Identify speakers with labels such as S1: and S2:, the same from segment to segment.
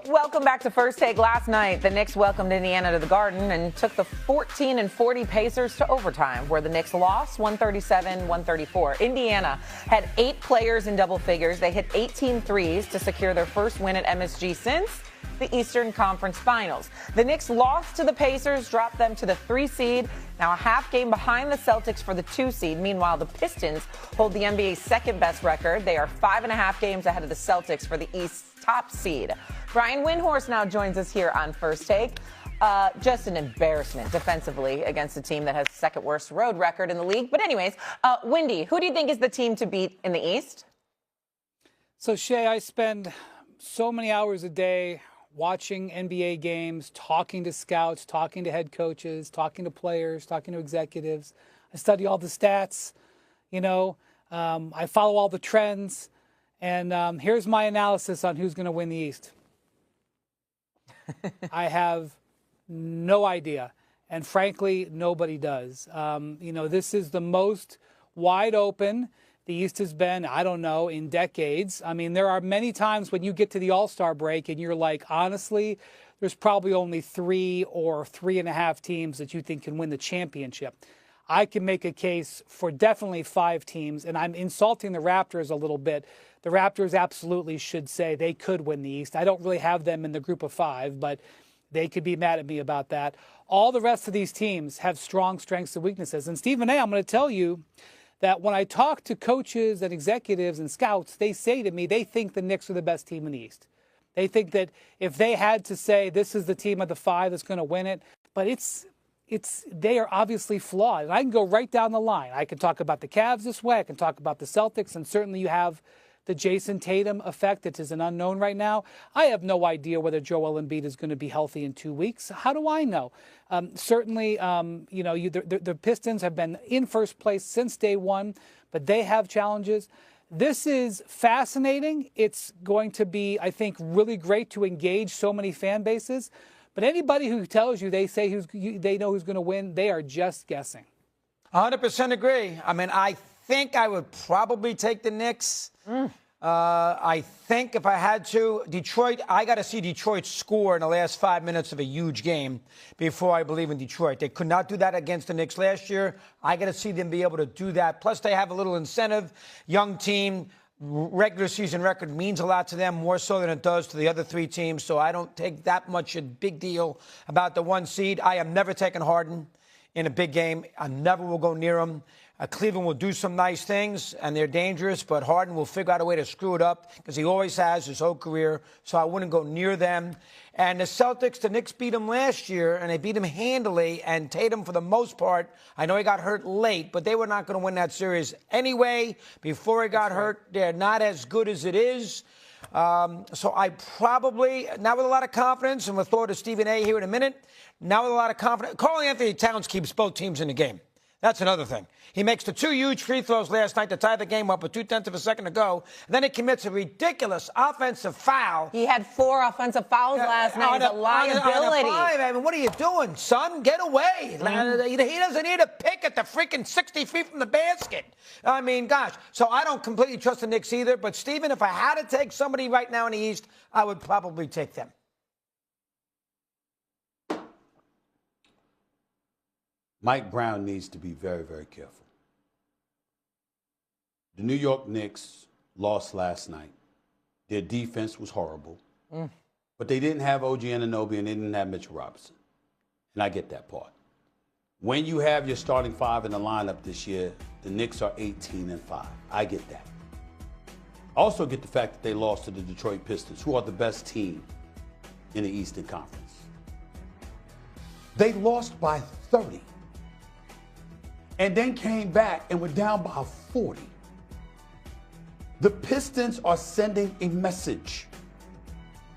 S1: Welcome back to First Take. Last night, the Knicks welcomed Indiana to the Garden and took the 14-40 Pacers to overtime, where the Knicks lost 137-134. Indiana had 8 players in double figures. They hit 18 threes to secure their first win at MSG since the Eastern Conference Finals. The Knicks lost to the Pacers, dropped them to the 3 seed, now a half game behind the Celtics for the 2 seed. Meanwhile, the Pistons hold the NBA's second best record. They are 5.5 games ahead of the Celtics for the East's top seed. Brian Windhorst now joins us here on First Take. Just an embarrassment defensively against a team that has the second worst road record in the league. But anyways, Windy, who do you think is the team to beat in the East?
S2: So, Shay, I spend so many hours a day watching NBA games, talking to scouts, talking to head coaches, talking to players, talking to executives. I study all the stats, I follow all the trends. And here's my analysis on who's going to win the East. I have no idea. And frankly, nobody does. This is the most wide open the East has been, I don't know, in decades. I mean, there are many times when you get to the All-Star break and you're like, honestly, there's probably only 3 or 3.5 teams that you think can win the championship. I can make a case for definitely 5 teams, and I'm insulting the Raptors a little bit. The Raptors absolutely should say they could win the East. I don't really have them in the group of 5, but they could be mad at me about that. All the rest of these teams have strong strengths and weaknesses. And Stephen A., I'm going to tell you that when I talk to coaches and executives and scouts, they say to me they think the Knicks are the best team in the East. They think that if they had to say this is the team of the 5 that's going to win it, but they are obviously flawed. And I can go right down the line. I can talk about the Cavs this way. I can talk about the Celtics. And certainly you have the Jason Tatum effect that is an unknown right now. I have no idea whether Joel Embiid is going to be healthy in 2 weeks. How do I know? Certainly, the Pistons have been in first place since day one, but they have challenges. This is fascinating. It's going to be, I think, really great to engage so many fan bases. But anybody who tells you they know who's going to win, they are just guessing.
S3: 100% agree. I mean, I think I would probably take the Knicks. I think if I had to, Detroit, I got to see Detroit score in the last 5 minutes of a huge game before I believe in Detroit. They could not do that against the Knicks last year. I got to see them be able to do that. Plus, they have a little incentive. Young team, regular season record means a lot to them, more so than it does to the other 3 teams. So I don't take that much a big deal about the 1 seed. I am never taking Harden in a big game. I never will go near him. Cleveland will do some nice things, and they're dangerous, but Harden will figure out a way to screw it up because he always has his whole career, so I wouldn't go near them. And the Celtics, the Knicks beat them last year, and they beat them handily, and Tatum, for the most part, I know he got hurt late, but they were not going to win that series anyway. Before he got hurt, they're not as good as it is. So I probably, not with a lot of confidence, and we'll throw it to Stephen A. here in a minute, now with a lot of confidence. Karl Anthony Towns keeps both teams in the game. That's another thing. He makes the 2 huge free throws last night to tie the game up with 0.2 of a second to go. And then he commits a ridiculous offensive foul.
S1: He had 4 offensive fouls last night. It's a liability.
S3: I mean, what are you doing, son? Get away. He doesn't need a pick at the freaking 60 feet from the basket. I mean, gosh. So I don't completely trust the Knicks either. But, Stephen, if I had to take somebody right now in the East, I would probably take them.
S4: Mike Brown needs to be very, very careful. The New York Knicks lost last night. Their defense was horrible. But they didn't have OG Anunoby and they didn't have Mitchell Robinson. And I get that part. When you have your starting 5 in the lineup this year, the Knicks are 18-5. I get that. I also get the fact that they lost to the Detroit Pistons, who are the best team in the Eastern Conference. They lost by 30. And then came back and were down by 40. The Pistons are sending a message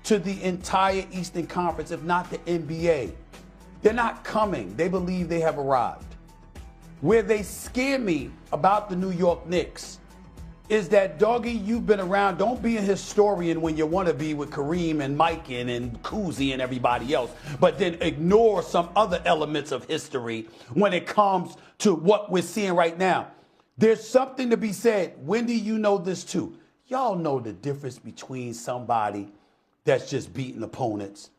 S4: to the entire Eastern Conference, if not the NBA. They're not coming. They believe they have arrived. Where they scare me about the New York Knicks is that, doggy, you've been around. Don't be a historian when you want to be with Kareem and Mike and Koozie and everybody else, but then ignore some other elements of history when it comes to what we're seeing right now. There's something to be said. Wendy, you know this too. Y'all know the difference between somebody that's just beating opponents,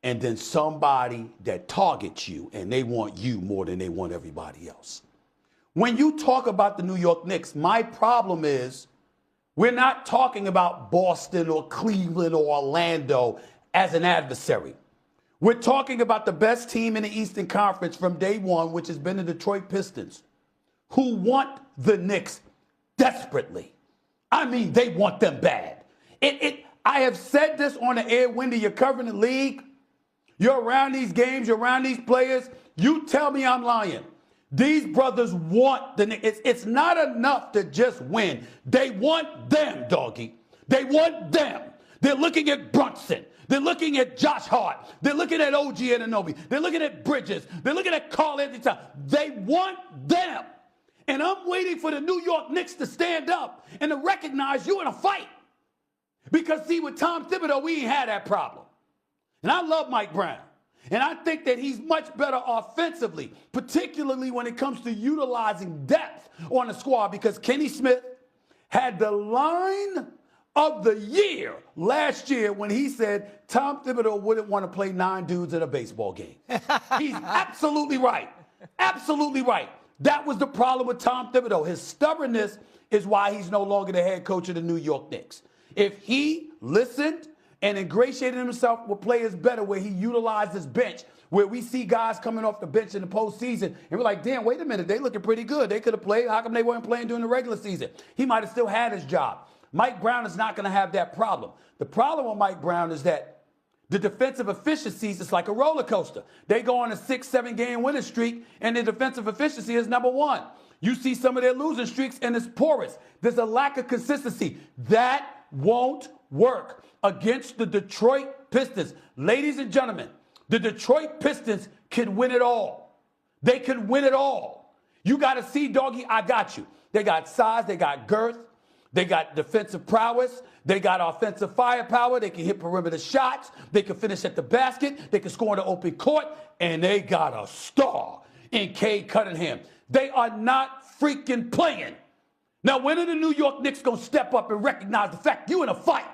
S4: and then somebody that targets you and they want you more than they want everybody else. When you talk about the New York Knicks, my problem is we're not talking about Boston or Cleveland or Orlando as an adversary. We're talking about the best team in the Eastern Conference from day one, which has been the Detroit Pistons, who want the Knicks desperately. I mean, they want them bad. I have said this on the air, Wendy, you're covering the league. You're around these games, you're around these players. You tell me I'm lying. These brothers want the Knicks. It's not enough to just win. They want them, doggy. They want them. They're looking at Brunson. They're looking at Josh Hart. They're looking at OG Anunoby. They're looking at Bridges. They're looking at Karl Anthony Towns. They want them. And I'm waiting for the New York Knicks to stand up and to recognize you in a fight. Because, see, with Tom Thibodeau, we ain't had that problem. And I love Mike Brown. And I think that he's much better offensively, particularly when it comes to utilizing depth on the squad, because Kenny Smith had the line of the year last year when he said Tom Thibodeau wouldn't want to play 9 dudes in a baseball game. He's absolutely right. Absolutely right. That was the problem with Tom Thibodeau. His stubbornness is why he's no longer the head coach of the New York Knicks. If he listened and ingratiated himself with players better, where he utilized his bench, where we see guys coming off the bench in the postseason, and we're like, damn, wait a minute, they looking pretty good. They could have played. How come they weren't playing during the regular season? He might have still had his job. Mike Brown is not going to have that problem. The problem with Mike Brown is that the defensive efficiencies is like a roller coaster. They go on a 6-7 game winning streak, and their defensive efficiency is number 1. You see some of their losing streaks, and it's porous. There's a lack of consistency. That won't work against the Detroit Pistons. Ladies and gentlemen, the Detroit Pistons can win it all. They can win it all. You got to see, doggy, I got you. They got size, they got girth, they got defensive prowess, they got offensive firepower, they can hit perimeter shots, they can finish at the basket, they can score in the open court, and they got a star in Cade Cunningham. They are not freaking playing. Now, when are the New York Knicks going to step up and recognize the fact you in a fight?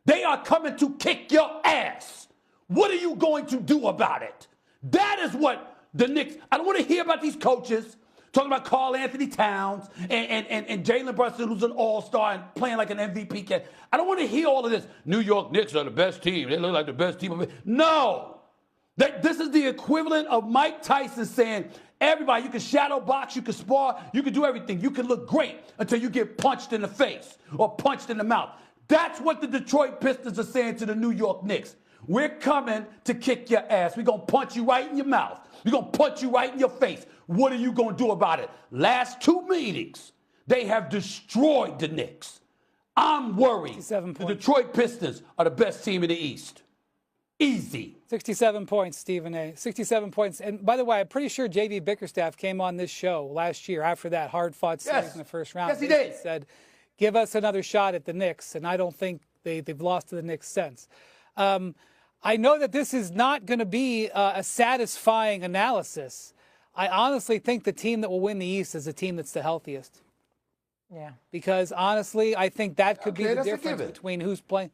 S4: They are coming to kick your ass. What are you going to do about it? That is what the Knicks, I don't want to hear about these coaches talking about Karl Anthony Towns and Jalen Brunson, who's an all-star and playing like an MVP kid. I don't want to hear all of this. New York Knicks are the best team. They look like the best team. No. This is the equivalent of Mike Tyson saying, everybody, you can shadow box, you can spar, you can do everything. You can look great until you get punched in the face or punched in the mouth. That's what the Detroit Pistons are saying to the New York Knicks. We're coming to kick your ass. We're going to punch you right in your mouth. We're going to punch you right in your face. What are you going to do about it? Last 2 meetings, they have destroyed the Knicks. I'm worried. The Detroit Pistons are the best team in the East. Easy.
S2: 67 points, Stephen A. 67 points. And by the way, I'm pretty sure J.V. Bickerstaff came on this show last year after that hard-fought series in the first round.
S3: Yes, he did.
S2: Said, give us another shot at the Knicks, and I don't think they've lost to the Knicks since. I know that this is not going to be a satisfying analysis. I honestly think the team that will win the East is the team that's the healthiest.
S1: Yeah.
S2: Because honestly, I think that could be the difference between who's playing.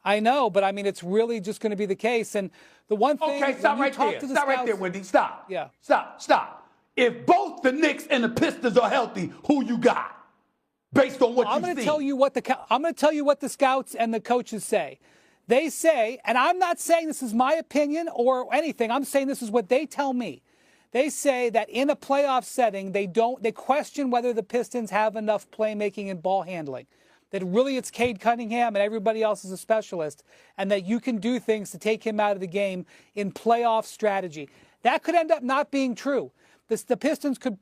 S2: I know, but I mean, it's really just going to be the case. And the one thing.
S3: Okay, stop right there. Stop right there, Wendy. Stop.
S2: Yeah.
S3: Stop. If both the Knicks and the Pistons are healthy, who you got? Based on what you see.
S2: I'm going to tell you what the scouts and the coaches say. They say, and I'm not saying this is my opinion or anything. I'm saying this is what they tell me. They say that in a playoff setting, they question whether the Pistons have enough playmaking and ball handling. That really it's Cade Cunningham and everybody else is a specialist, and that you can do things to take him out of the game in playoff strategy. That could end up not being true. The Pistons could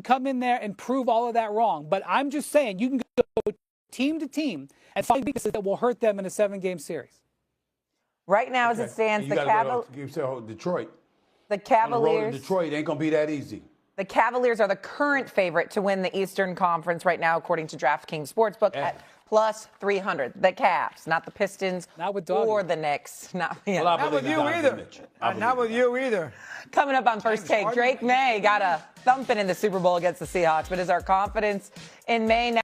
S2: come in there and prove all of that wrong. But I'm just saying you can go team to team and find weaknesses that will hurt them in a 7-game series.
S1: Right now, as it stands,
S4: the Cavaliers. Detroit.
S1: The Cavaliers.
S4: On the road to Detroit ain't gonna be that easy.
S1: The Cavaliers are the current favorite to win the Eastern Conference right now, according to DraftKings Sportsbook, at plus 300. The Cavs, not the Pistons,
S2: not with Doggy.
S1: Or the Knicks. Not
S3: with you either. Not with you either.
S1: Coming up on First Take, Drake May got a thumping in the Super Bowl against the Seahawks, but is our confidence in May now?